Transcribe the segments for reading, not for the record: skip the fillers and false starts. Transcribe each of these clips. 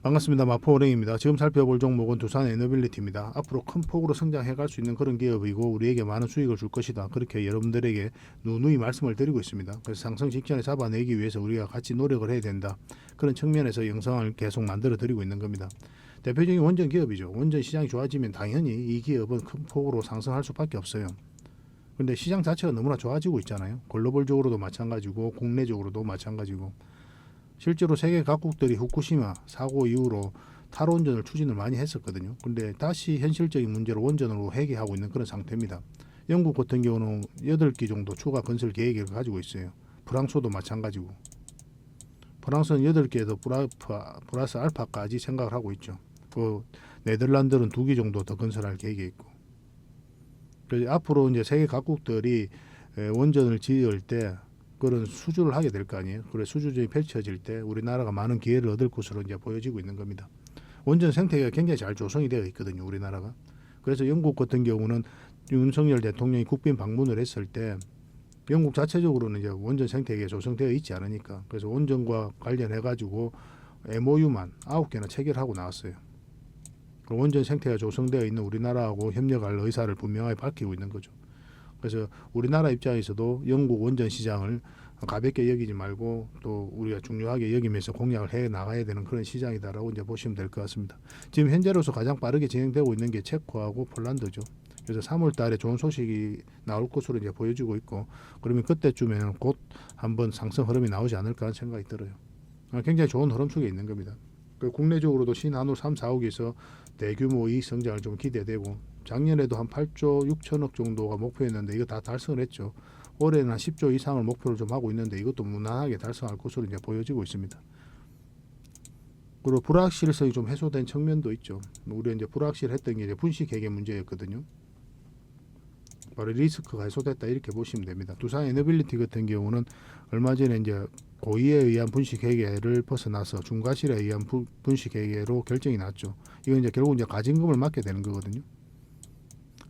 반갑습니다. 마포은행입니다. 지금 살펴볼 종목은 두산 에너빌리티입니다. 앞으로 큰 폭으로 성장해 갈 수 있는 그런 기업이고 우리에게 많은 수익을 줄 것이다. 그렇게 여러분들에게 누누이 말씀을 드리고 있습니다. 그래서 상승 직전에 잡아내기 위해서 우리가 같이 노력을 해야 된다. 그런 측면에서 영상을 계속 만들어 드리고 있는 겁니다. 대표적인 원전 기업이죠. 원전 시장이 좋아지면 당연히 이 기업은 큰 폭으로 상승할 수밖에 없어요. 그런데 시장 자체가 너무나 좋아지고 있잖아요. 글로벌적으로도 마찬가지고 국내적으로도 마찬가지고 실제로 세계 각국들이 후쿠시마 사고 이후로 탈원전을 추진을 많이 했었거든요. 근데 다시 현실적인 문제로 원전으로 회귀하고 있는 그런 상태입니다. 영국 같은 경우는 8기 정도 추가 건설 계획을 가지고 있어요. 프랑스도 마찬가지고. 프랑스는 8개에서 플러스 알파까지 생각을 하고 있죠. 그 네덜란드는 2기 정도 더 건설할 계획이 있고. 그래서 앞으로 이제 세계 각국들이 원전을 지을 때 그런 수주를 하게 될 거 아니에요. 그래 수주전이 펼쳐질 때 우리나라가 많은 기회를 얻을 것으로 이제 보여지고 있는 겁니다. 원전 생태계가 굉장히 잘 조성이 되어 있거든요, 우리나라가. 그래서 영국 같은 경우는 윤석열 대통령이 국빈 방문을 했을 때 영국 자체적으로는 이제 원전 생태계가 조성되어 있지 않으니까 그래서 원전과 관련해 가지고 MOU만 9개나 체결하고 나왔어요. 원전 생태계가 조성되어 있는 우리나라하고 협력할 의사를 분명하게 밝히고 있는 거죠. 그래서 우리나라 입장에서도 영국 원전 시장을 가볍게 여기지 말고 또 우리가 중요하게 여기면서 공략을 해 나가야 되는 그런 시장이다라고 이제 보시면 될 것 같습니다. 지금 현재로서 가장 빠르게 진행되고 있는 게 체코하고 폴란드죠. 그래서 3월 달에 좋은 소식이 나올 것으로 이제 보여지고 있고 그러면 그때쯤에는 곧 한번 상승 흐름이 나오지 않을까 하는 생각이 들어요. 굉장히 좋은 흐름 속에 있는 겁니다. 국내적으로도 신한울 3, 4억에서 대규모 이익 성장을 좀 기대되고 작년에도 한 8조 6천억 정도가 목표였는데 이거 다 달성을 했죠. 올해는 한 10조 이상을 목표를 좀 하고 있는데 이것도 무난하게 달성할 것으로 이제 보여지고 있습니다. 그리고 불확실성이 좀 해소된 측면도 있죠. 우리 이제 불확실했던 게 이제 분식 회계 문제였거든요. 바로 리스크가 해소됐다 이렇게 보시면 됩니다. 두산 에너빌리티 같은 경우는 얼마 전에 이제 고의에 의한 분식 회계를 벗어나서 중과실에 의한 분식 회계로 결정이 났죠. 이건 이제 결국 이제 가징금을 맞게 되는 거거든요.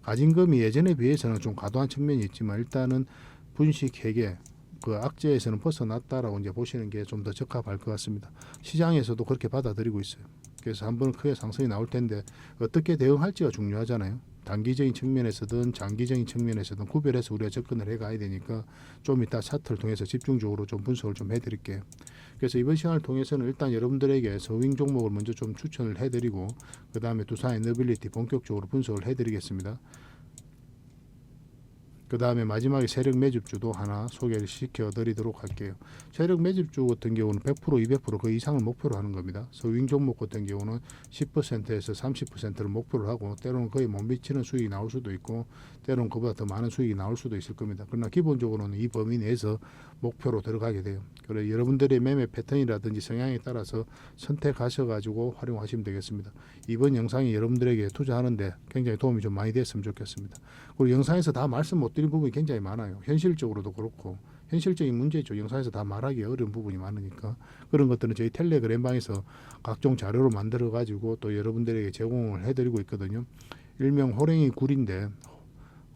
가징금이 예전에 비해서는 좀 과도한 측면이 있지만 일단은 분식 회계 그 악재에서는 벗어났다라고 이제 보시는 게 좀 더 적합할 것 같습니다. 시장에서도 그렇게 받아들이고 있어요. 그래서 한번 크게 상승이 나올 텐데 어떻게 대응할지가 중요하잖아요. 단기적인 측면에서든 장기적인 측면에서든 구별해서 우리가 접근을 해가야 되니까 좀 이따 차트를 통해서 집중적으로 좀 분석을 좀 해드릴게요. 그래서 이번 시간을 통해서는 일단 여러분들에게 서윙 종목을 먼저 좀 추천을 해드리고 그 다음에 두산 에너빌리티 본격적으로 분석을 해드리겠습니다. 그 다음에 마지막에 세력 매집주도 하나 소개를 시켜드리도록 할게요. 세력 매집주 같은 경우는 100% 200% 그 이상을 목표로 하는 겁니다. 서윙 종목 같은 경우는 10%에서 30%를 목표로 하고 때로는 거의 못 미치는 수익이 나올 수도 있고 때로는 그보다 더 많은 수익이 나올 수도 있을 겁니다. 그러나 기본적으로는 이 범위 내에서 목표로 들어가게 돼요. 그래서 여러분들의 매매 패턴이라든지 성향에 따라서 선택하셔가지고 활용하시면 되겠습니다. 이번 영상이 여러분들에게 투자하는데 굉장히 도움이 좀 많이 됐으면 좋겠습니다. 그리고 영상에서 다 말씀 못 드린 부분이 굉장히 많아요. 현실적으로도 그렇고 현실적인 문제죠. 영상에서 다 말하기 어려운 부분이 많으니까 그런 것들은 저희 텔레그램방에서 각종 자료로 만들어 가지고 또 여러분들에게 제공을 해드리고 있거든요. 일명 호랭이 굴인데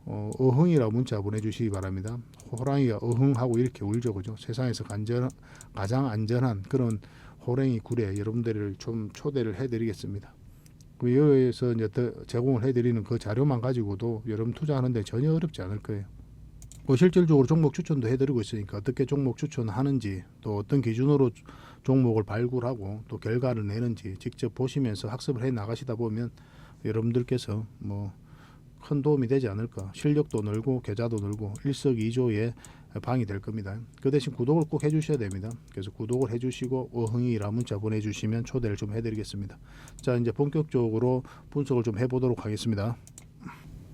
어흥이라고 문자 보내주시기 바랍니다. 호랑이가 어흥하고 이렇게 울죠, 그죠? 세상에서 가장 안전한 그런 호랭이 굴에 여러분들을 좀 초대를 해드리겠습니다. 여기에서 이제 제공을 해드리는 그 자료만 가지고도 여러분 투자하는데 전혀 어렵지 않을 거예요. 실질적으로 종목 추천도 해드리고 있으니까 어떻게 종목 추천하는지 또 어떤 기준으로 종목을 발굴하고 또 결과를 내는지 직접 보시면서 학습을 해 나가시다 보면 여러분들께서 뭐 큰 도움이 되지 않을까. 실력도 늘고 계좌도 늘고 일석이조의 방이 될 겁니다. 그 대신 구독을 꼭 해주셔야 됩니다. 그래서 구독을 해주시고 어흥이라 문자 보내주시면 초대를 좀 해드리겠습니다. 자, 이제 본격적으로 분석을 좀 해보도록 하겠습니다.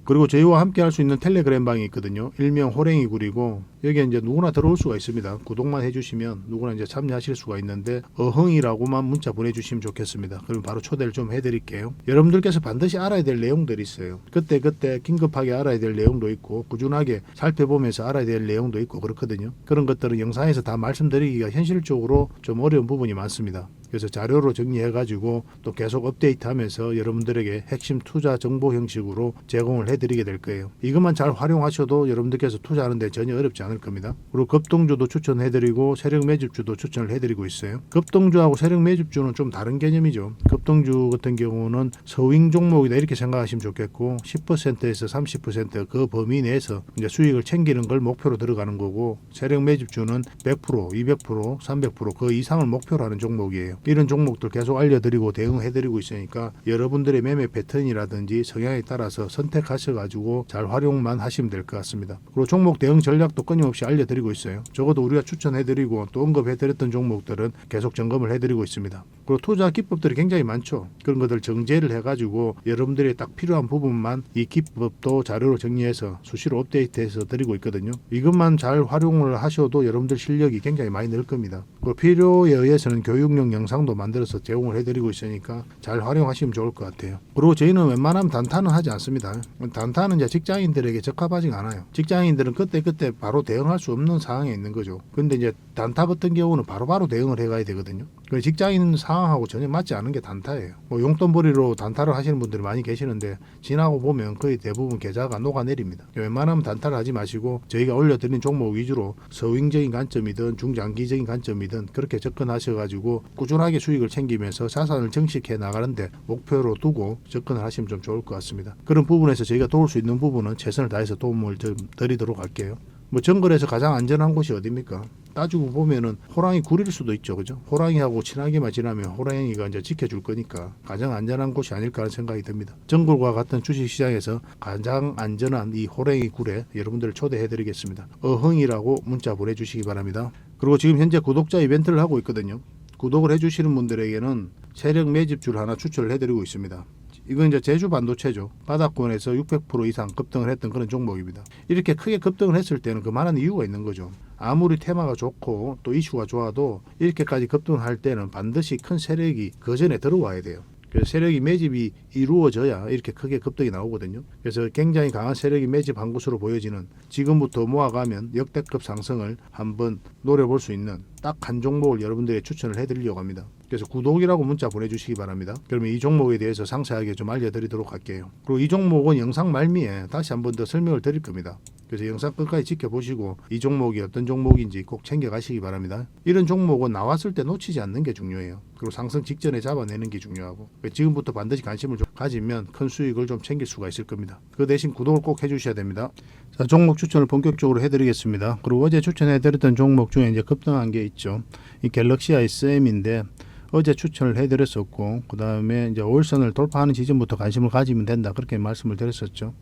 그리고 저희와 함께 할 수 있는 텔레그램 방이 있거든요. 일명 호랭이 굴이고 여기에 이제 누구나 들어올 수가 있습니다. 구독만 해주시면 누구나 이제 참여하실 수가 있는데 어흥이라고만 문자 보내주시면 좋겠습니다. 그럼 바로 초대를 좀 해드릴게요. 여러분들께서 반드시 알아야 될 내용들이 있어요. 그때 긴급하게 알아야 될 내용도 있고 꾸준하게 살펴보면서 알아야 될 내용도 있고 그렇거든요. 그런 것들은 영상에서 다 말씀드리기가 현실적으로 좀 어려운 부분이 많습니다. 그래서 자료로 정리해가지고 또 계속 업데이트하면서 여러분들에게 핵심 투자 정보 형식으로 제공을 해드리게 될 거예요. 이것만 잘 활용하셔도 여러분들께서 투자하는데 전혀 어렵지 않을 겁니다. 그리고 급등주도 추천해드리고 세력 매집주도 추천을 해드리고 있어요. 급등주하고 세력 매집주는 좀 다른 개념이죠. 급등주 같은 경우는 서윙 종목이다 이렇게 생각하시면 좋겠고 10%에서 30% 그 범위 내에서 이제 수익을 챙기는 걸 목표로 들어가는 거고, 세력 매집주는 100%, 200%, 300% 그 이상을 목표로 하는 종목이에요. 이런 종목들 계속 알려드리고 대응해드리고 있으니까 여러분들의 매매 패턴이라든지 성향에 따라서 선택하셔가지고 잘 활용만 하시면 될 것 같습니다. 그리고 종목 대응 전략도 끊임없이 알려드리고 있어요. 적어도 우리가 추천해드리고 또 언급해드렸던 종목들은 계속 점검을 해드리고 있습니다. 그리고 투자 기법들이 굉장히 많죠. 그런 것들 정제를 해가지고 여러분들이 딱 필요한 부분만 이 기법도 자료로 정리해서 수시로 업데이트해서 드리고 있거든요. 이것만 잘 활용을 하셔도 여러분들 실력이 굉장히 많이 늘 겁니다. 그리고 필요에 의해서는 교육용 영상도 만들어서 제공을 해드리고 있으니까 잘 활용하시면 좋을 것 같아요. 그리고 저희는 웬만하면 단타는 하지 않습니다. 단타는 이제 직장인들에게 적합하지 않아요. 직장인들은 그때 바로 대응할 수 없는 상황에 있는 거죠. 근데 이제 단타 같은 경우는 바로바로 대응을 해가야 되거든요. 직장인 상황하고 전혀 맞지 않은 게 단타예요. 뭐 용돈벌이로 단타를 하시는 분들이 많이 계시는데 지나고 보면 거의 대부분 계좌가 녹아내립니다. 웬만하면 단타를 하지 마시고 저희가 올려드린 종목 위주로 서윙적인 관점이든 중장기적인 관점이든 그렇게 접근하셔가지고 꾸준하게 수익을 챙기면서 자산을 정식해 나가는데 목표로 두고 접근을 하시면 좀 좋을 것 같습니다. 그런 부분에서 저희가 도울 수 있는 부분은 최선을 다해서 도움을 좀 드리도록 할게요. 뭐 정글에서 가장 안전한 곳이 어디입니까? 따지고 보면은 호랑이 굴일 수도 있죠, 그죠? 호랑이하고 친하게만 지나면 호랑이가 이제 지켜줄 거니까 가장 안전한 곳이 아닐까 하는 생각이 듭니다. 정글과 같은 주식시장에서 가장 안전한 이 호랑이 굴에 여러분들을 초대해드리겠습니다. 어흥이라고 문자 보내주시기 바랍니다. 그리고 지금 현재 구독자 이벤트를 하고 있거든요. 구독을 해주시는 분들에게는 세력 매집주를 하나 추천을 해드리고 있습니다. 이건 이제 제주 반도체죠. 바닥권에서 600% 이상 급등을 했던 그런 종목입니다. 이렇게 크게 급등을 했을 때는 그만한 이유가 있는 거죠. 아무리 테마가 좋고 또 이슈가 좋아도 이렇게까지 급등할 때는 반드시 큰 세력이 그 전에 들어와야 돼요. 그래서 세력이 매집이 이루어져야 이렇게 크게 급등이 나오거든요. 그래서 굉장히 강한 세력이 매집한 것으로 보여지는, 지금부터 모아가면 역대급 상승을 한번 노려볼 수 있는 딱 한 종목을 여러분들에게 추천을 해드리려고 합니다. 그래서 구독이라고 문자 보내주시기 바랍니다. 그러면 이 종목에 대해서 상세하게 좀 알려드리도록 할게요. 그리고 이 종목은 영상 말미에 다시 한번 더 설명을 드릴 겁니다. 그래서 영상 끝까지 지켜보시고 이 종목이 어떤 종목인지 꼭 챙겨가시기 바랍니다. 이런 종목은 나왔을 때 놓치지 않는 게 중요해요. 그리고 상승 직전에 잡아내는 게 중요하고, 지금부터 반드시 관심을 좀 가지면 큰 수익을 좀 챙길 수가 있을 겁니다. 그 대신 구독을 꼭 해주셔야 됩니다. 자, 종목 추천을 본격적으로 해드리겠습니다. 그리고 어제 추천해드렸던 종목 중에 이제 급등한 게 있죠. 이 갤럭시 ISM인데 어제 추천을 해드렸었고, 그 다음에 이제 5일선을 돌파하는 지점부터 관심을 가지면 된다, 그렇게 말씀을 드렸었죠.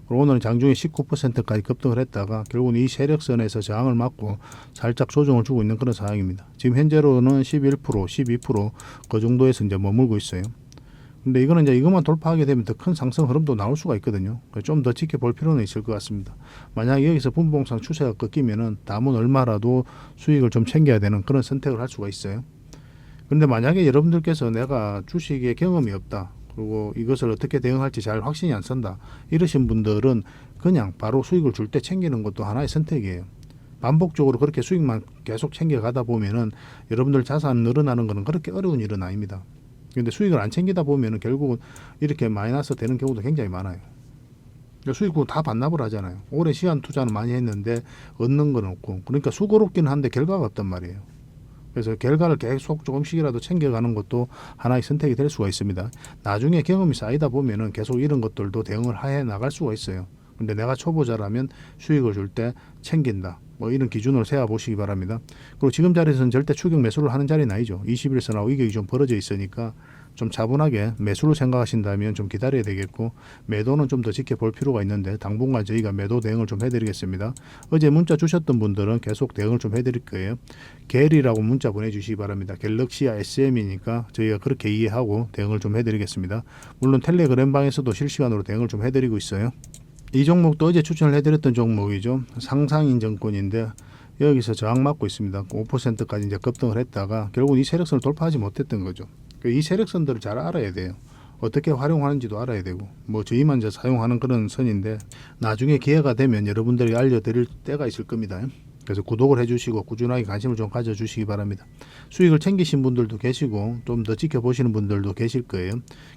그리고 오늘은 장중에 19%까지 급등을 했다가 결국은 이 세력선에서 저항을 맞고 살짝 조정을 주고 있는 그런 상황입니다. 지금 현재로는 11%, 12%그 정도에서 이제 머물고 있어요. 근데 이거는 이제 이것만 돌파하게 되면 더 큰 상승 흐름도 나올 수가 있거든요. 좀 더 지켜볼 필요는 있을 것 같습니다. 만약에 여기서 분봉상 추세가 꺾이면은 남은 얼마라도 수익을 좀 챙겨야 되는 그런 선택을 할 수가 있어요. 근데 만약에 여러분들께서 내가 주식에 경험이 없다, 그리고 이것을 어떻게 대응할지 잘 확신이 안 선다, 이러신 분들은 그냥 바로 수익을 줄 때 챙기는 것도 하나의 선택이에요. 반복적으로 그렇게 수익만 계속 챙겨가다 보면은 여러분들 자산 늘어나는 것은 그렇게 어려운 일은 아닙니다. 근데 수익을 안 챙기다 보면은 결국은 이렇게 마이너스 되는 경우도 굉장히 많아요. 수익은 다 반납을 하잖아요. 오래 시간 투자는 많이 했는데 얻는 건 없고, 그러니까 수고롭기는 한데 결과가 없단 말이에요. 그래서 결과를 계속 조금씩이라도 챙겨가는 것도 하나의 선택이 될 수가 있습니다. 나중에 경험이 쌓이다 보면은 계속 이런 것들도 대응을 해 나갈 수가 있어요. 근데 내가 초보자라면 수익을 줄 때 챙긴다, 뭐 이런 기준으로 세워보시기 바랍니다. 그리고 지금 자리에서는 절대 추격 매수를 하는 자리는 아니죠. 21선하고 이격이 좀 벌어져 있으니까 좀 차분하게 매수로 생각하신다면 좀 기다려야 되겠고, 매도는 좀 더 지켜볼 필요가 있는데 당분간 저희가 매도 대응을 좀 해드리겠습니다. 어제 문자 주셨던 분들은 계속 대응을 좀 해드릴 거예요. 갤이라고 문자 보내주시기 바랍니다. 갤럭시아 SM이니까 저희가 그렇게 이해하고 대응을 좀 해드리겠습니다. 물론 텔레그램 방에서도 실시간으로 대응을 좀 해드리고 있어요. 이 종목도 어제 추천을 해드렸던 종목이죠. 상상인증권인데 여기서 저항 맞고 있습니다. 5%까지 이제 급등을 했다가 결국 이 세력선을 돌파하지 못했던 거죠. 이 세력선들을 잘 알아야 돼요. 어떻게 활용하는지도 알아야 되고, 뭐 저희만 이제 사용하는 그런 선인데 나중에 기회가 되면 여러분들에게 알려드릴 때가 있을 겁니다. 그래서 구독을 해주시고 꾸준하게 관심을 좀 가져주시기 바랍니다. 수익을 챙기신 분들도 계시고 좀 더 지켜보시는 분들도 계실 거예요.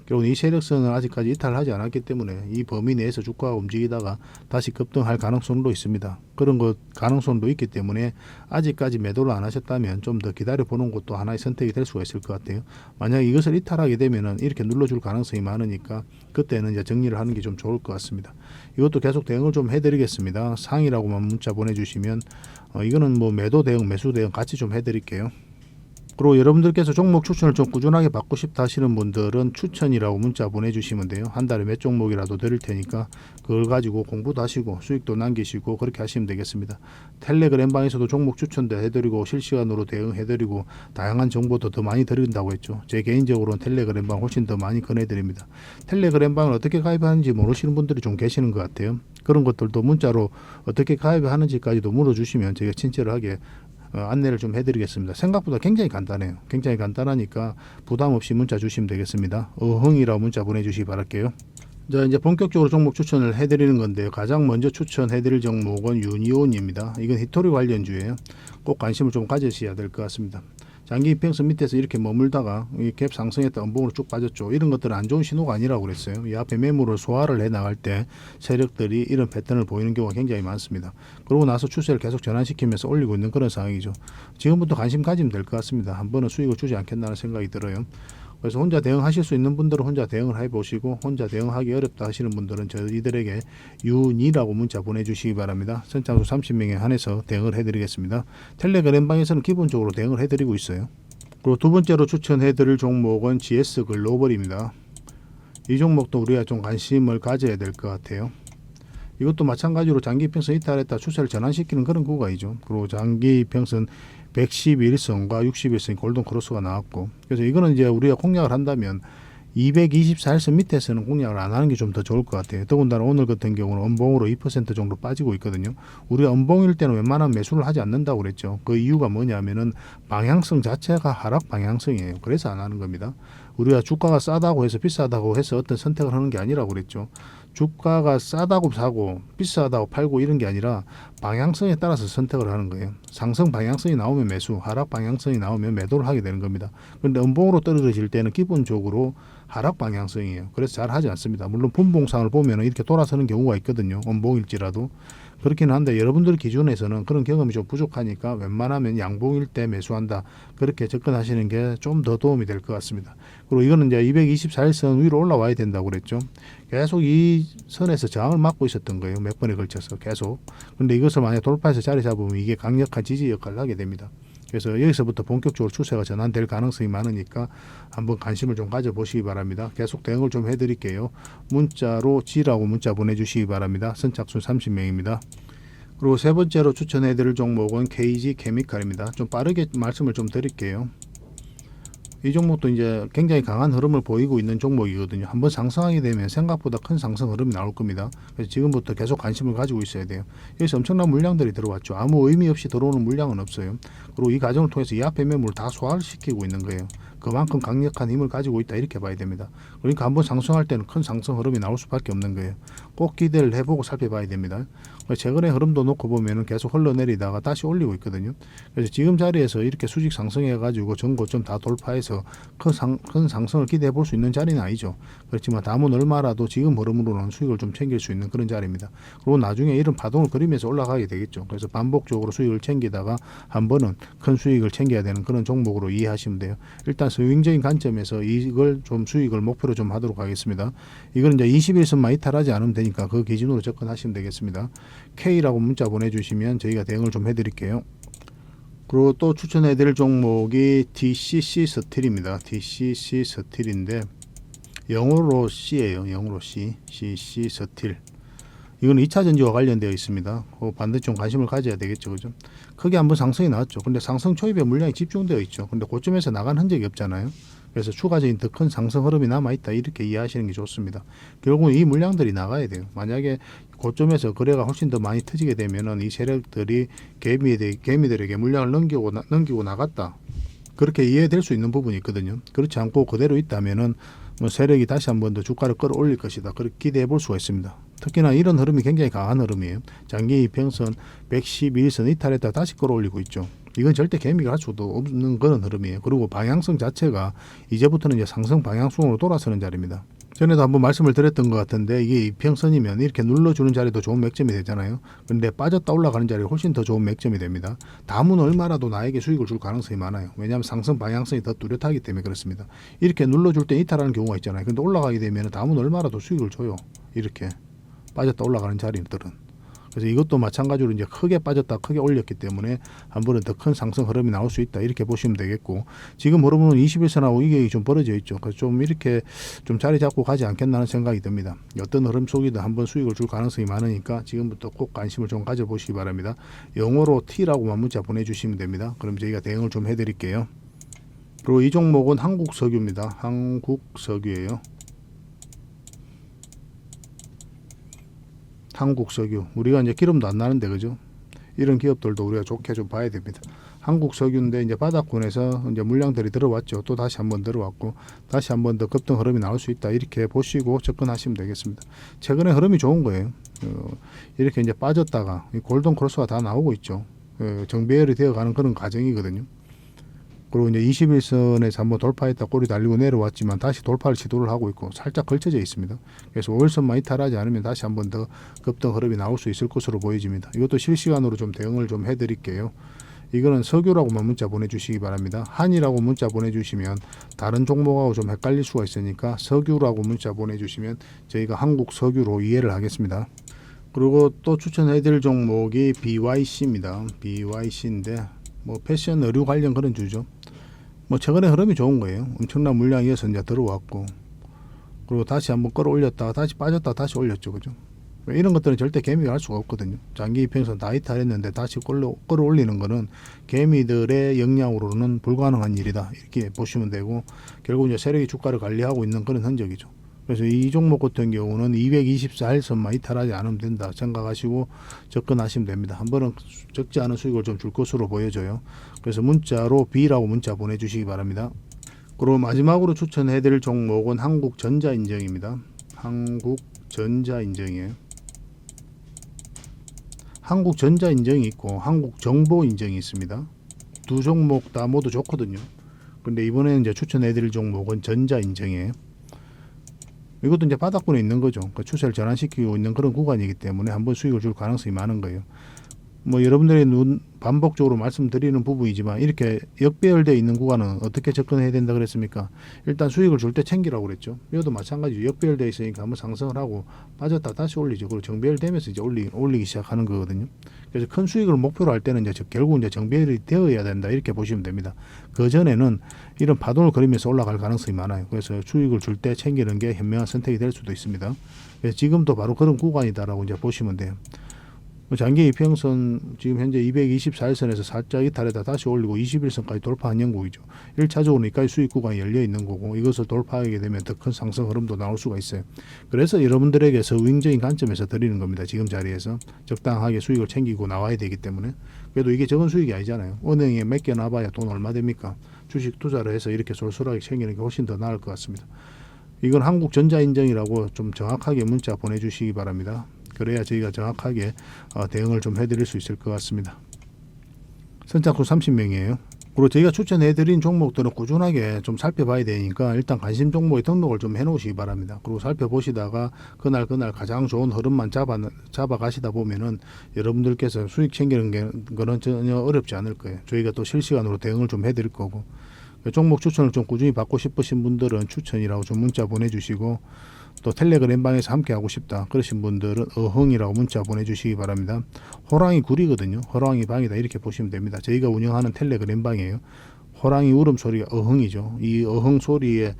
결국 이 세력선은 아직까지 이탈하지 않았기 때문에 이 범위 내에서 주가가 움직이다가 다시 급등할 가능성도 있습니다. 그런 것 가능성도 있기 때문에 아직까지 매도를 안 하셨다면 좀 더 기다려보는 것도 하나의 선택이 될 수가 있을 것 같아요. 만약 이것을 이탈하게 되면은 이렇게 눌러줄 가능성이 많으니까 그때는 이제 정리를 하는 게 좀 좋을 것 같습니다. 이것도 계속 대응을 좀 해드리겠습니다. 상이라고만 문자 보내주시면 이거는 뭐 매도 대응, 매수 대응 같이 좀 해드릴게요. 그리고 여러분들께서 종목 추천을 좀 꾸준하게 받고 싶다 하시는 분들은 추천이라고 문자 보내주시면 돼요. 한 달에 몇 종목이라도 드릴 테니까 그걸 가지고 공부도 하시고 수익도 남기시고 그렇게 하시면 되겠습니다. 텔레그램방에서도 종목 추천도 해드리고 실시간으로 대응해드리고 다양한 정보도 더 많이 드린다고 했죠. 제 개인적으로는 텔레그램방 훨씬 더 많이 권해드립니다. 텔레그램방을 어떻게 가입하는지 모르시는 분들이 좀 계시는 것 같아요. 그런 것들도 문자로 어떻게 가입하는지까지도 물어주시면 제가 친절하게 안내를 좀 해드리겠습니다. 생각보다 굉장히 간단해요. 굉장히 간단하니까 부담 없이 문자 주시면 되겠습니다. 어흥이라고 문자 보내주시기 바랄게요. 자, 이제 본격적으로 종목 추천을 해드리는 건데요. 가장 먼저 추천해드릴 종목은 유니온입니다. 이건 히토리 관련주예요. 꼭 관심을 좀 가지셔야 될 것 같습니다. 장기 이평선 밑에서 이렇게 머물다가 이 갭 상승했다 음봉으로 쭉 빠졌죠. 이런 것들은 안 좋은 신호가 아니라고 그랬어요. 이 앞에 매물을 소화를 해 나갈 때 세력들이 이런 패턴을 보이는 경우가 굉장히 많습니다. 그러고 나서 추세를 계속 전환시키면서 올리고 있는 그런 상황이죠. 지금부터 관심 가지면 될 것 같습니다. 한 번은 수익을 주지 않겠다는 생각이 들어요. 그래서 혼자 대응하실 수 있는 분들은 혼자 대응을 해보시고 혼자 대응하기 어렵다 하시는 분들은 저희들에게 윤이라고 문자 보내주시기 바랍니다. 선착순 30명에 한해서 대응을 해드리겠습니다. 텔레그램방에서는 기본적으로 대응을 해드리고 있어요. 그리고 두 번째로 추천해드릴 종목은 GS 글로벌입니다. 이 종목도 우리가 좀 관심을 가져야 될 것 같아요. 이것도 마찬가지로 장기 이평선 이탈했다 추세를 전환시키는 그런 구간이죠. 그리고 장기 이평선 111선과 61선 골든 크로스가 나왔고, 그래서 이거는 이제 우리가 공략을 한다면 224일선 밑에서는 공략을 안 하는 게 좀 더 좋을 것 같아요. 더군다나 오늘 같은 경우는 음봉으로 2% 정도 빠지고 있거든요. 우리가 음봉일 때는 웬만하면 매수를 하지 않는다고 그랬죠. 그 이유가 뭐냐면은 방향성 자체가 하락 방향성이에요. 그래서 안 하는 겁니다. 우리가 주가가 싸다고 해서 비싸다고 해서 어떤 선택을 하는 게 아니라고 그랬죠. 주가가 싸다고 사고 비싸다고 팔고 이런 게 아니라 방향성에 따라서 선택을 하는 거예요. 상승 방향성이 나오면 매수, 하락 방향성이 나오면 매도를 하게 되는 겁니다. 그런데 음봉으로 떨어질 때는 기본적으로 하락 방향성이에요. 그래서 잘 하지 않습니다. 물론 분봉상을 보면 이렇게 돌아서는 경우가 있거든요. 음봉일지라도. 그렇긴 한데 여러분들 기준에서는 그런 경험이 좀 부족하니까 웬만하면 양봉일 때 매수한다. 그렇게 접근하시는 게 좀 더 도움이 될 것 같습니다. 그리고 이거는 이제 224일선 위로 올라와야 된다고 그랬죠. 계속 이 선에서 저항을 막고 있었던 거예요. 몇 번에 걸쳐서 계속. 근데 이것을 만약 돌파해서 자리 잡으면 이게 강력한 지지 역할을 하게 됩니다. 그래서 여기서부터 본격적으로 추세가 전환될 가능성이 많으니까 한번 관심을 좀 가져보시기 바랍니다. 계속 대응을 좀 해드릴게요. 문자로 G라고 문자 보내주시기 바랍니다. 선착순 30명입니다. 그리고 세 번째로 추천해드릴 종목은 KG 케미칼입니다. 좀 빠르게 말씀을 좀 드릴게요. 이 종목도 이제 굉장히 강한 흐름을 보이고 있는 종목이거든요. 한번 상승하게 되면 생각보다 큰 상승 흐름이 나올 겁니다. 그래서 지금부터 계속 관심을 가지고 있어야 돼요. 여기서 엄청난 물량들이 들어왔죠. 아무 의미 없이 들어오는 물량은 없어요. 그리고 이 과정을 통해서 이 앞에 매물을 다 소화를 시키고 있는 거예요. 그만큼 강력한 힘을 가지고 있다 이렇게 봐야 됩니다. 그러니까 한번 상승할 때는 큰 상승 흐름이 나올 수밖에 없는 거예요. 꼭 기대를 해보고 살펴봐야 됩니다. 최근에 흐름도 놓고 보면 계속 흘러내리다가 다시 올리고 있거든요. 그래서 지금 자리에서 이렇게 수직 상승해가지고 전고점 다 돌파해서 큰 상승을 기대해 볼 수 있는 자리는 아니죠. 그렇지만 다음은 얼마라도 지금 흐름으로는 수익을 좀 챙길 수 있는 그런 자리입니다. 그리고 나중에 이런 파동을 그리면서 올라가게 되겠죠. 그래서 반복적으로 수익을 챙기다가 한 번은 큰 수익을 챙겨야 되는 그런 종목으로 이해하시면 돼요. 일단 스윙적인 관점에서 이걸 좀 수익을 목표로 좀 하도록 하겠습니다. 이건 이제 21선만 이탈하지 않으면 되니까 그 기준으로 접근하시면 되겠습니다. K라고 문자 보내주시면 저희가 대응을 좀 해드릴게요. 그리고 또 추천해드릴 종목이 DCC 스틸입니다. DCC 스틸인데 영어로 C예요. 영어로 C, CC 스틸. 이거는 2차 전지와 관련되어 있습니다. 반드시 좀 관심을 가져야 되겠죠. 그죠? 크게 한번 상승이 나왔죠. 근데 상승 초입에 물량이 집중되어 있죠. 근데 고점에서 나간 흔적이 없잖아요. 그래서 추가적인 더 큰 상승 흐름이 남아있다. 이렇게 이해하시는 게 좋습니다. 결국은 이 물량들이 나가야 돼요. 만약에 고점에서 거래가 훨씬 더 많이 터지게 되면은 이 세력들이 개미들에게 물량을 넘기고 나갔다. 그렇게 이해될 수 있는 부분이 있거든요. 그렇지 않고 그대로 있다면은 세력이 다시 한번 더 주가를 끌어올릴 것이다. 그렇게 기대해 볼 수가 있습니다. 특히나 이런 흐름이 굉장히 강한 흐름이에요. 장기 이평선 111선 이탈했다 다시 끌어올리고 있죠. 이건 절대 개미가 할 수도 없는 그런 흐름이에요. 그리고 방향성 자체가 이제부터는 이제 상승 방향성으로 돌아서는 자리입니다. 전에도 한번 말씀을 드렸던 것 같은데 이게 이평선이면 이렇게 눌러주는 자리도 좋은 맥점이 되잖아요. 그런데 빠졌다 올라가는 자리 훨씬 더 좋은 맥점이 됩니다. 다음은 얼마라도 나에게 수익을 줄 가능성이 많아요. 왜냐하면 상승 방향성이 더 뚜렷하기 때문에 그렇습니다. 이렇게 눌러줄 때 이탈하는 경우가 있잖아요. 근데 올라가게 되면 다음은 얼마라도 수익을 줘요. 이렇게 빠졌다 올라가는 자리들은. 그래서 이것도 마찬가지로 이제 크게 빠졌다 크게 올렸기 때문에 한 번은 더 큰 상승 흐름이 나올 수 있다 이렇게 보시면 되겠고, 지금 흐름은 21선하고 이게 좀 벌어져 있죠. 그래서 좀 이렇게 좀 자리 잡고 가지 않겠나는 생각이 듭니다. 어떤 흐름 속이든 한번 수익을 줄 가능성이 많으니까 지금부터 꼭 관심을 좀 가져보시기 바랍니다. 영어로 T라고만 문자 보내주시면 됩니다. 그럼 저희가 대응을 좀 해드릴게요. 그리고 이 종목은 한국석유입니다. 한국석유예요. 한국석유, 우리가 이제 기름도 안 나는데 그죠? 이런 기업들도 우리가 좋게 좀 봐야 됩니다. 한국석유인데 이제 바닥권에서 이제 물량들이 들어왔죠. 또 다시 한번 들어왔고 다시 한번 더 급등 흐름이 나올 수 있다 이렇게 보시고 접근하시면 되겠습니다. 최근에 흐름이 좋은 거예요. 이렇게 이제 빠졌다가 골든 크로스가 다 나오고 있죠. 정배열이 되어가는 그런 과정이거든요. 그리고 이제 21선에서 한번 돌파했다 꼬리 달리고 내려왔지만 다시 돌파를 시도를 하고 있고 살짝 걸쳐져 있습니다. 그래서 5일선만 이탈하지 않으면 다시 한번 더 급등 흐름이 나올 수 있을 것으로 보여집니다. 이것도 실시간으로 좀 대응을 좀 해드릴게요. 이거는 석유라고만 문자 보내주시기 바랍니다. 한이라고 문자 보내주시면 다른 종목하고 좀 헷갈릴 수가 있으니까 석유라고 문자 보내주시면 저희가 한국 석유로 이해를 하겠습니다. 그리고 또 추천해드릴 종목이 BYC입니다. BYC인데 뭐 패션 의류 관련 그런 주죠. 뭐 최근에 흐름이 좋은 거예요. 엄청난 물량이어서 이제 들어왔고, 그리고 다시 한번 끌어올렸다가 다시 빠졌다가 다시 올렸죠, 그죠? 이런 것들은 절대 개미가 할 수가 없거든요. 장기 이평선 다 이탈했는데 다시 끌어올리는 거는 개미들의 역량으로는 불가능한 일이다 이렇게 보시면 되고, 결국 이제 세력이 주가를 관리하고 있는 그런 흔적이죠. 그래서 이 종목 같은 경우는 224일선만 이탈하지 않으면 된다 생각하시고 접근하시면 됩니다. 한 번은 적지 않은 수익을 좀 줄 것으로 보여져요. 그래서 문자로 B라고 문자 보내주시기 바랍니다. 그리고 마지막으로 추천해드릴 종목은 한국전자인증입니다. 한국전자인증이에요. 한국전자인증이 있고 한국정보인증이 있습니다. 두 종목 다 모두 좋거든요. 근데 이번에는 이제 추천해드릴 종목은 전자인증이에요. 이것도 이제 바닥권에 있는 거죠. 그러니까 추세를 전환시키고 있는 그런 구간이기 때문에 한번 수익을 줄 가능성이 많은 거예요. 뭐 여러분들의 반복적으로 말씀드리는 부분이지만 이렇게 역배열되어 있는 구간은 어떻게 접근해야 된다 그랬습니까? 일단 수익을 줄 때 챙기라고 그랬죠. 이것도 마찬가지로 역배열되어 있으니까 한번 상승을 하고 빠졌다 다시 올리죠. 그리고 정배열되면서 이제 올리기 시작하는 거거든요. 그래서 큰 수익을 목표로 할 때는 이제 결국 이제 정배열이 되어야 된다 이렇게 보시면 됩니다. 그 전에는 이런 파동을 그리면서 올라갈 가능성이 많아요. 그래서 수익을 줄 때 챙기는 게 현명한 선택이 될 수도 있습니다. 그래서 지금도 바로 그런 구간이다라고 이제 보시면 돼요. 장기 이평선 지금 현재 224일선에서 살짝 이탈에다 다시 올리고 21선까지 돌파한 형국이죠. 1차적으로 이까지 수익 구간이 열려 있는 거고 이것을 돌파하게 되면 더 큰 상승 흐름도 나올 수가 있어요. 그래서 여러분들에게 서윙적인 관점에서 드리는 겁니다. 지금 자리에서 적당하게 수익을 챙기고 나와야 되기 때문에. 그래도 이게 적은 수익이 아니잖아요. 은행에 맡겨놔봐야 돈 얼마 됩니까? 주식 투자를 해서 이렇게 솔솔하게 챙기는 게 훨씬 더 나을 것 같습니다. 이건 한국전자인증이라고 좀 정확하게 문자 보내주시기 바랍니다. 그래야 저희가 정확하게 대응을 좀 해드릴 수 있을 것 같습니다. 선착순 30명이에요. 그리고 저희가 추천해드린 종목들은 꾸준하게 좀 살펴봐야 되니까 일단 관심 종목에 등록을 좀 해놓으시기 바랍니다. 그리고 살펴보시다가 그날 가장 좋은 흐름만 잡아가시다 보면은 여러분들께서 수익 챙기는 거는 전혀 어렵지 않을 거예요. 저희가 또 실시간으로 대응을 좀 해드릴 거고, 종목 추천을 좀 꾸준히 받고 싶으신 분들은 추천이라고 좀 문자 보내주시고, 또 텔레그램 방에서 함께 하고 싶다 그러신 분들은 어흥이라고 문자 보내주시기 바랍니다. 호랑이 굴이거든요. 호랑이 방이다 이렇게 보시면 됩니다. 저희가 운영하는 텔레그램 방이에요. 호랑이 울음소리가 어흥이죠. 이 어흥 소리에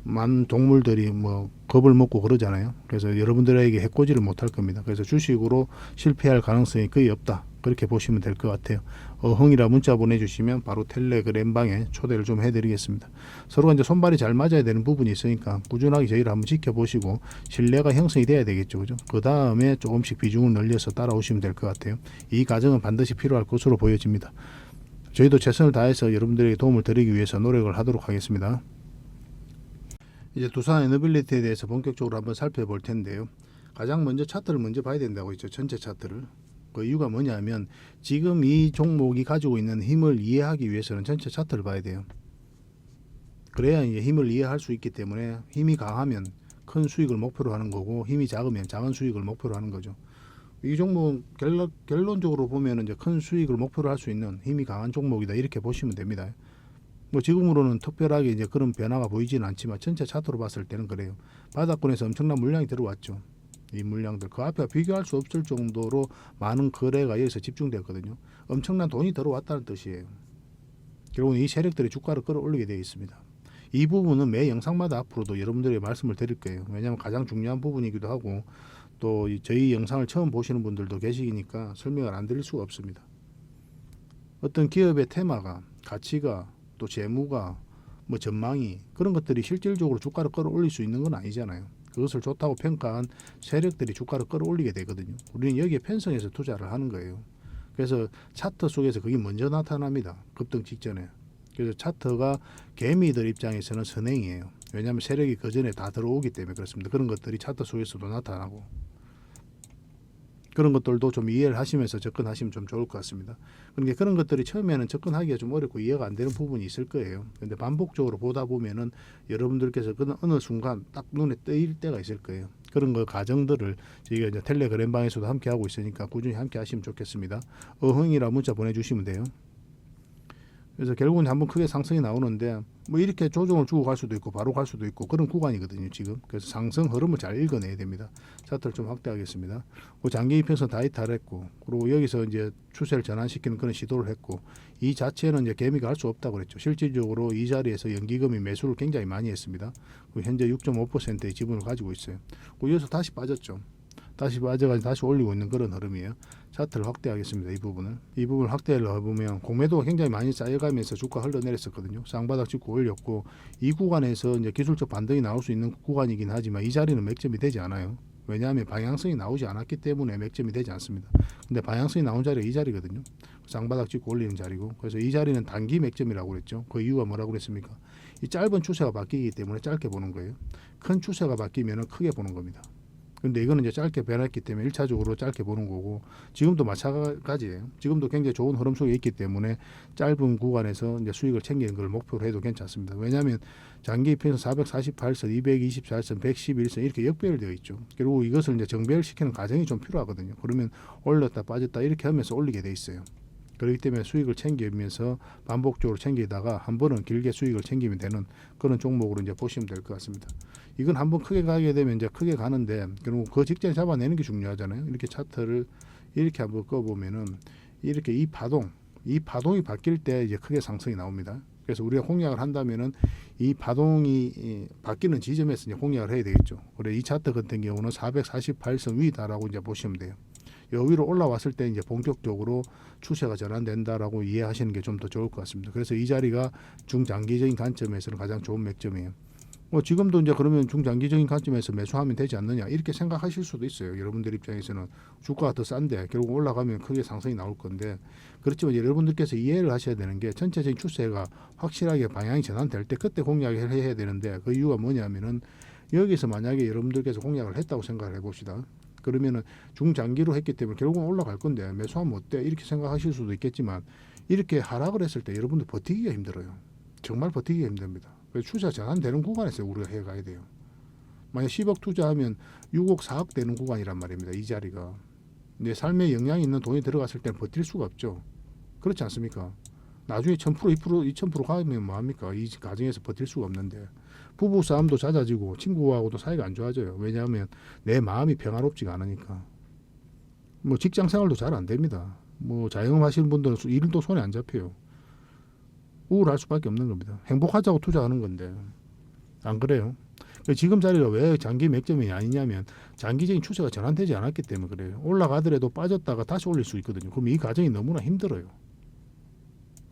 많은 동물들이 뭐 겁을 먹고 그러잖아요. 그래서 여러분들에게 해코지를 못할 겁니다. 그래서 주식으로 실패할 가능성이 거의 없다 그렇게 보시면 될 것 같아요. 어흥이라 문자 보내주시면 바로 텔레그램 방에 초대를 좀 해드리겠습니다. 서로가 이제 손발이 잘 맞아야 되는 부분이 있으니까 꾸준하게 저희를 한번 지켜보시고 신뢰가 형성이 돼야 되겠죠, 그죠? 그 다음에 조금씩 비중을 늘려서 따라오시면 될 것 같아요. 이 과정은 반드시 필요할 것으로 보여집니다. 저희도 최선을 다해서 여러분들에게 도움을 드리기 위해서 노력을 하도록 하겠습니다. 이제 두산 에너빌리티에 대해서 본격적으로 한번 살펴볼 텐데요. 가장 먼저 차트를 먼저 봐야 된다고 했죠. 전체 차트를. 그 이유가 뭐냐면 지금 이 종목이 가지고 있는 힘을 이해하기 위해서는 전체 차트를 봐야 돼요. 그래야 이제 힘을 이해할 수 있기 때문에 힘이 강하면 큰 수익을 목표로 하는 거고 힘이 작으면 작은 수익을 목표로 하는 거죠. 이 종목은 결론적으로 보면 이제 큰 수익을 목표로 할 수 있는 힘이 강한 종목이다 이렇게 보시면 됩니다. 뭐 지금으로는 특별하게 이제 그런 변화가 보이지는 않지만 전체 차트로 봤을 때는 그래요. 바닥권에서 엄청난 물량이 들어왔죠. 이 물량들 그 앞에 비교할 수 없을 정도로 많은 거래가 여기서 집중됐거든요. 엄청난 돈이 들어왔다는 뜻이에요. 결국은 이 세력들이 주가를 끌어올리게 되어 있습니다. 이 부분은 매 영상마다 앞으로도 여러분들에게 말씀을 드릴 거예요. 왜냐하면 가장 중요한 부분이기도 하고 또 저희 영상을 처음 보시는 분들도 계시니까 설명을 안 드릴 수가 없습니다. 어떤 기업의 테마가 가치가 또 재무가 뭐 전망이 그런 것들이 실질적으로 주가를 끌어올릴 수 있는 건 아니잖아요. 그것을 좋다고 평가한 세력들이 주가를 끌어올리게 되거든요. 우리는 여기에 편성해서 투자를 하는 거예요. 그래서 차트 속에서 그게 먼저 나타납니다. 급등 직전에. 그래서 차트가 개미들 입장에서는 선행이에요. 왜냐하면 세력이 그 전에 다 들어오기 때문에 그렇습니다. 그런 것들이 차트 속에서도 나타나고 그런 것들도 좀 이해를 하시면서 접근하시면 좀 좋을 것 같습니다. 그러니까 그런 것들이 처음에는 접근하기가 좀 어렵고 이해가 안 되는 부분이 있을 거예요. 근데 반복적으로 보다 보면은 여러분들께서 어느 순간 딱 눈에 띄일 때가 있을 거예요. 그런 거 과정들을 저희가 이제 텔레그램 방에서도 함께 하고 있으니까 꾸준히 함께 하시면 좋겠습니다. 어흥이라 문자 보내주시면 돼요. 그래서 결국은 한번 크게 상승이 나오는데 뭐 이렇게 조정을 주고 갈 수도 있고 바로 갈 수도 있고 그런 구간이거든요 지금. 그래서 상승 흐름을 잘 읽어내야 됩니다. 차트를 좀 확대하겠습니다. 그 장기 이평선 다 이탈했고 그리고 여기서 이제 추세를 전환시키는 그런 시도를 했고 이 자체는 이제 개미가 할 수 없다고 그랬죠. 실질적으로 이 자리에서 연기금이 매수를 굉장히 많이 했습니다. 현재 6.5%의 지분을 가지고 있어요. 여기서 다시 빠졌죠. 다시 빠져가지고 다시 올리고 있는 그런 흐름이에요. 차트를 확대하겠습니다. 이 부분을 확대를 해보면 공매도가 굉장히 많이 쌓여가면서 주가 흘러내렸었거든요. 쌍바닥 찍고 올렸고 이 구간에서 이제 기술적 반등이 나올 수 있는 구간이긴 하지만 이 자리는 맥점이 되지 않아요. 왜냐하면 방향성이 나오지 않았기 때문에 맥점이 되지 않습니다. 근데 방향성이 나온 자리가 이 자리거든요. 쌍바닥 찍고 올리는 자리고 그래서 이 자리는 단기 맥점이라고 그랬죠. 그 이유가 뭐라고 그랬습니까? 이 짧은 추세가 바뀌기 때문에 짧게 보는 거예요. 큰 추세가 바뀌면 크게 보는 겁니다. 근데 이거는 이제 짧게 변했기 때문에 1차적으로 짧게 보는 거고 지금도 마찬가지예요. 지금도 굉장히 좋은 흐름 속에 있기 때문에 짧은 구간에서 이제 수익을 챙기는 걸 목표로 해도 괜찮습니다. 왜냐하면 장기 이평선 448선, 224선, 111선 이렇게 역배열되어 있죠. 그리고 이것을 이제 정배열시키는 과정이 좀 필요하거든요. 그러면 올렸다 빠졌다 이렇게 하면서 올리게 돼 있어요. 그렇기 때문에 수익을 챙기면서 반복적으로 챙기다가 한 번은 길게 수익을 챙기면 되는 그런 종목으로 이제 보시면 될 것 같습니다. 이건 한번 크게 가게 되면 이제 크게 가는데 그리고 그 직전에 잡아내는 게 중요하잖아요. 이렇게 차트를 이렇게 한번 꺼보면은 이렇게 이 파동이 바뀔 때 이제 크게 상승이 나옵니다. 그래서 우리가 공략을 한다면은 이 파동이 바뀌는 지점에서 이제 공략을 해야 되겠죠. 그래 이 차트 같은 경우는 448선 위다라고 이제 보시면 돼요. 요 위로 올라왔을 때 이제 본격적으로 추세가 전환된다라고 이해하시는 게 좀 더 좋을 것 같습니다. 그래서 이 자리가 중장기적인 관점에서는 가장 좋은 맥점이에요. 지금도 이제 그러면 중장기적인 관점에서 매수하면 되지 않느냐 이렇게 생각하실 수도 있어요. 여러분들 입장에서는 주가가 더 싼데 결국 올라가면 크게 상승이 나올 건데 그렇지만 여러분들께서 이해를 하셔야 되는 게 전체적인 추세가 확실하게 방향이 전환될 때 그때 공략을 해야 되는데 그 이유가 뭐냐면은 여기서 만약에 여러분들께서 공략을 했다고 생각을 해봅시다. 그러면은 중장기로 했기 때문에 결국은 올라갈 건데 매수하면 어때 이렇게 생각하실 수도 있겠지만 이렇게 하락을 했을 때 여러분들 버티기가 힘들어요. 정말 버티기가 힘듭니다. 추세가 전환되는 구간에서 우리가 해가야 돼요. 만약 10억 투자하면 6억 4억 되는 구간이란 말입니다. 이 자리가 내 삶에 영향이 있는 돈이 들어갔을 때는 버틸 수가 없죠. 그렇지 않습니까? 나중에 1000% 2% 2000% 가면 뭐합니까? 이 과정에서 버틸 수가 없는데 부부 싸움도 잦아지고 친구하고도 사이가 안 좋아져요. 왜냐하면 내 마음이 평화롭지가 않으니까. 뭐 직장 생활도 잘 안 됩니다. 뭐 자영업 하시는 분들은 일도 손에 안 잡혀요. 우울할 수밖에 없는 겁니다. 행복하자고 투자하는 건데 안 그래요? 지금 자리가 왜 장기 맥점이 아니냐면 장기적인 추세가 전환되지 않았기 때문에 그래요. 올라가더라도 빠졌다가 다시 올릴 수 있거든요. 그럼 이 과정이 너무나 힘들어요.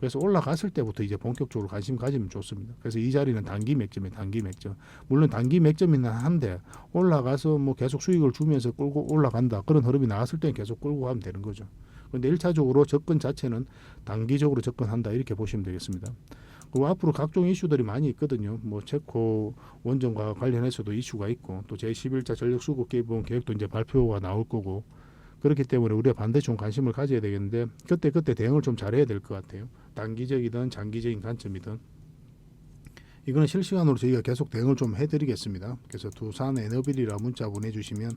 그래서 올라갔을 때부터 이제 본격적으로 관심 가지면 좋습니다. 그래서 이 자리는 단기 맥점이에요. 단기 맥점. 물론 단기 맥점이긴 한데 올라가서 뭐 계속 수익을 주면서 끌고 올라간다. 그런 흐름이 나왔을 때는 계속 끌고 가면 되는 거죠. 그런데 1차적으로 접근 자체는 단기적으로 접근한다 이렇게 보시면 되겠습니다. 그리고 앞으로 각종 이슈들이 많이 있거든요. 뭐 체코 원전과 관련해서도 이슈가 있고 또 제11차 전력 수급 개본 계획도 이제 발표가 나올 거고 그렇기 때문에 우리가 반드시 좀 관심을 가져야 되겠는데 그때 대응을 좀 잘해야 될 것 같아요. 단기적이든 장기적인 관점이든 이거는 실시간으로 저희가 계속 대응을 좀 해드리겠습니다. 그래서 두산 에너빌이라 문자 보내주시면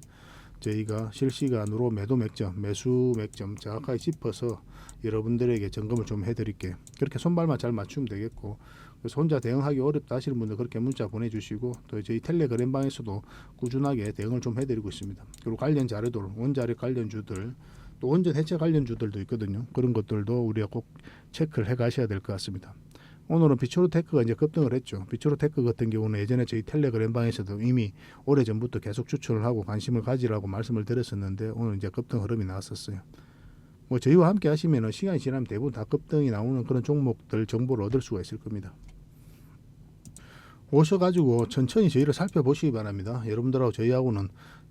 저희가 실시간으로 매도 맥점, 매수 맥점 정확하게 짚어서 여러분들에게 점검을 좀 해드릴게요. 그렇게 손발만 잘 맞추면 되겠고 그래서 혼자 대응하기 어렵다 하시는 분들 그렇게 문자 보내주시고 또 저희 텔레그램방에서도 꾸준하게 대응을 좀 해드리고 있습니다. 그리고 관련 자료들, 원자력 관련주들 또 원전 해체 관련주들도 있거든요. 그런 것들도 우리가 꼭 체크를 해 가셔야 될 것 같습니다. 오늘은 비추로테크가 이제 급등을 했죠. 비추로테크 같은 경우는 예전에 저희 텔레그램방에서도 이미 오래전부터 계속 추천을 하고 관심을 가지라고 말씀을 드렸었는데 오늘 이제 급등 흐름이 나왔었어요. 뭐 저희와 함께 하시면 시간이 지나면 대부분 다 급등이 나오는 그런 종목들 정보를 얻을 수가 있을 겁니다. 오셔가지고 천천히 저희를 살펴보시기 바랍니다. 여러분들하고 저희하고는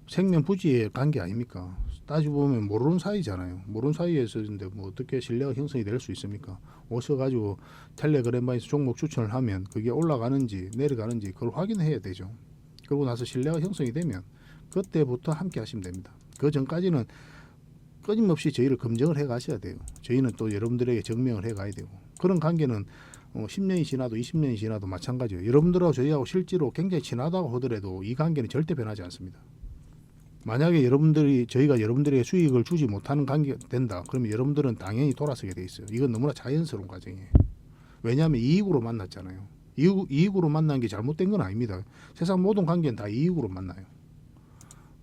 생명부지의 관계 아닙니까? 따지고 보면 모르는 사이잖아요. 모르는 사이에서인데 뭐 어떻게 신뢰가 형성이 될 수 있습니까? 오셔가지고 텔레그램방에서 종목 추천을 하면 그게 올라가는지 내려가는지 그걸 확인해야 되죠. 그러고 나서 신뢰가 형성이 되면 그때부터 함께 하시면 됩니다. 그 전까지는 끊임없이 저희를 검증을 해 가셔야 돼요. 저희는 또 여러분들에게 증명을 해 가야 되고 그런 관계는 10년이 지나도 20년이 지나도 마찬가지예요. 여러분들하고 저희하고 실제로 굉장히 친하다고 하더라도 이 관계는 절대 변하지 않습니다. 만약에 저희가 여러분들에게 수익을 주지 못하는 관계가 된다. 그러면 여러분들은 당연히 돌아서게 돼 있어요. 이건 너무나 자연스러운 과정이에요. 왜냐하면 이익으로 만났잖아요. 이익으로 만난 게 잘못된 건 아닙니다. 세상 모든 관계는 다 이익으로 만나요.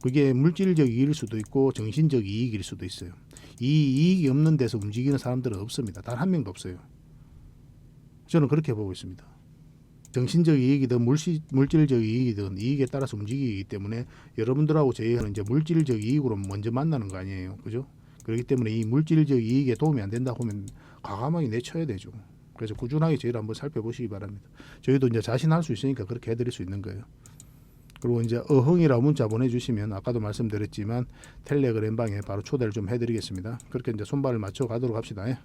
그게 물질적 이익일 수도 있고 정신적 이익일 수도 있어요. 이 이익이 없는 데서 움직이는 사람들은 없습니다. 단 한 명도 없어요. 저는 그렇게 보고 있습니다. 정신적 이익이든 물질적 이익이든 이익에 따라서 움직이기 때문에 여러분들하고 저희는 이제 물질적 이익으로 먼저 만나는 거 아니에요. 그죠? 그렇기 때문에 이 물질적 이익에 도움이 안 된다고 하면 과감하게 내쳐야 되죠. 그래서 꾸준하게 저희를 한번 살펴보시기 바랍니다. 저희도 이제 자신할 수 있으니까 그렇게 해드릴 수 있는 거예요. 그리고 이제 어흥이라고 문자 보내주시면 아까도 말씀드렸지만 텔레그램방에 바로 초대를 좀 해드리겠습니다. 그렇게 이제 손발을 맞춰 가도록 합시다. 예.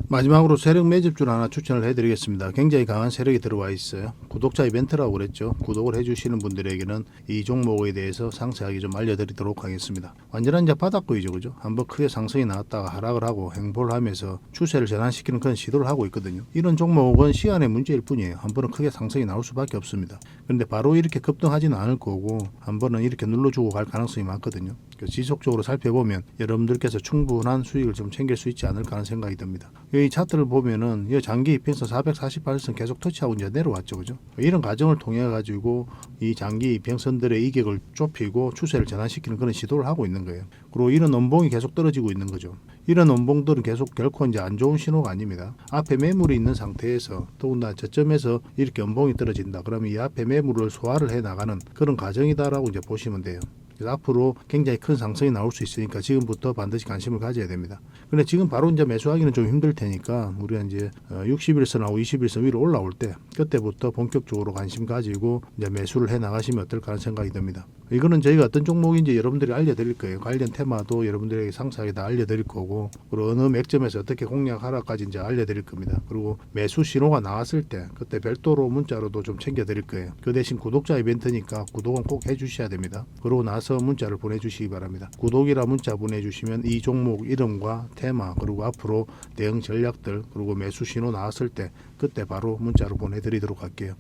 마지막으로 세력 매집주를 하나 추천을 해드리겠습니다. 굉장히 강한 세력이 들어와 있어요. 구독자 이벤트라고 그랬죠. 구독을 해주시는 분들에게는 이 종목에 대해서 상세하게 좀 알려드리도록 하겠습니다. 완전한 이제 바닥권이죠, 그죠? 한번 크게 상승이 나왔다가 하락을 하고 행보를 하면서 추세를 전환시키는 그런 시도를 하고 있거든요. 이런 종목은 시간의 문제일 뿐이에요. 한 번은 크게 상승이 나올 수밖에 없습니다. 그런데 바로 이렇게 급등하지는 않을 거고 한 번은 이렇게 눌러주고 갈 가능성이 많거든요. 지속적으로 살펴보면 여러분들께서 충분한 수익을 좀 챙길 수 있지 않을까 하는 생각이 듭니다. 이 차트를 보면은 이 장기 이평선 448선 계속 터치하고 이제 내려왔죠, 그죠? 이런 과정을 통해 가지고 이 장기 이평선들의 이격을 좁히고 추세를 전환시키는 그런 시도를 하고 있는 거예요. 그리고 이런 원봉이 계속 떨어지고 있는 거죠. 이런 원봉들은 계속 결코 이제 안 좋은 신호가 아닙니다. 앞에 매물이 있는 상태에서 더군다나 저점에서 이렇게 원봉이 떨어진다. 그러면 이 앞에 매물을 소화를 해 나가는 그런 과정이다라고 이제 보시면 돼요. 그래서 앞으로 굉장히 큰 상승이 나올 수 있으니까 지금부터 반드시 관심을 가져야 됩니다. 근데 지금 바로 이제 매수하기는 좀 힘들 테니까 우리가 이제 60일선하고 20일선 위로 올라올 때 그때부터 본격적으로 관심 가지고 이제 매수를 해 나가시면 어떨까 하는 생각이 듭니다. 이거는 저희가 어떤 종목인지 여러분들이 알려드릴 거예요. 관련 테마도 여러분들에게 상세하게 다 알려드릴 거고 그리고 어느 맥점에서 어떻게 공략하라까지 이제 알려드릴 겁니다. 그리고 매수 신호가 나왔을 때 그때 별도로 문자로도 좀 챙겨드릴 거예요. 그 대신 구독자 이벤트니까 구독은 꼭 해주셔야 됩니다. 그러고 나서 문자를 보내주시기 바랍니다. 구독이라 문자 보내주시면 이 종목 이름과 테마 그리고 앞으로 대응 전략들 그리고 매수 신호 나왔을 때 그때 바로 문자로 보내드리도록 할게요.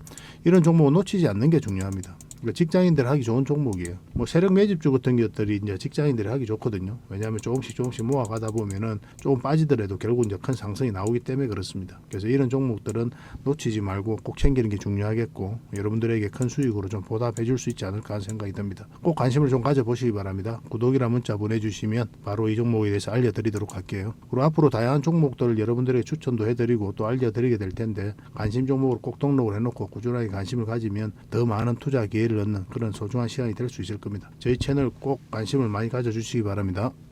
이런 종목은 놓치지 않는 게 중요합니다. 직장인들 하기 좋은 종목이에요. 뭐 세력 매집주 같은 것들이 이제 직장인들이 하기 좋거든요. 왜냐하면 조금씩 모아가다 보면은 조금 빠지더라도 결국 이제 큰 상승이 나오기 때문에 그렇습니다. 그래서 이런 종목들은 놓치지 말고 꼭 챙기는 게 중요하겠고 여러분들에게 큰 수익으로 좀 보답해 줄 수 있지 않을까 하는 생각이 듭니다. 꼭 관심을 좀 가져보시기 바랍니다. 구독이라 문자 보내주시면 바로 이 종목에 대해서 알려드리도록 할게요. 그리고 앞으로 다양한 종목들을 여러분들에게 추천도 해드리고 또 알려드리게 될 텐데 관심 종목으로 꼭 등록을 해놓고 꾸준하게 관심을 가지면 더 많은 투자 기회를 얻는 그런 소중한 시간이 될 수 있을 겁니다. 저희 채널 꼭 관심을 많이 가져주시기 바랍니다.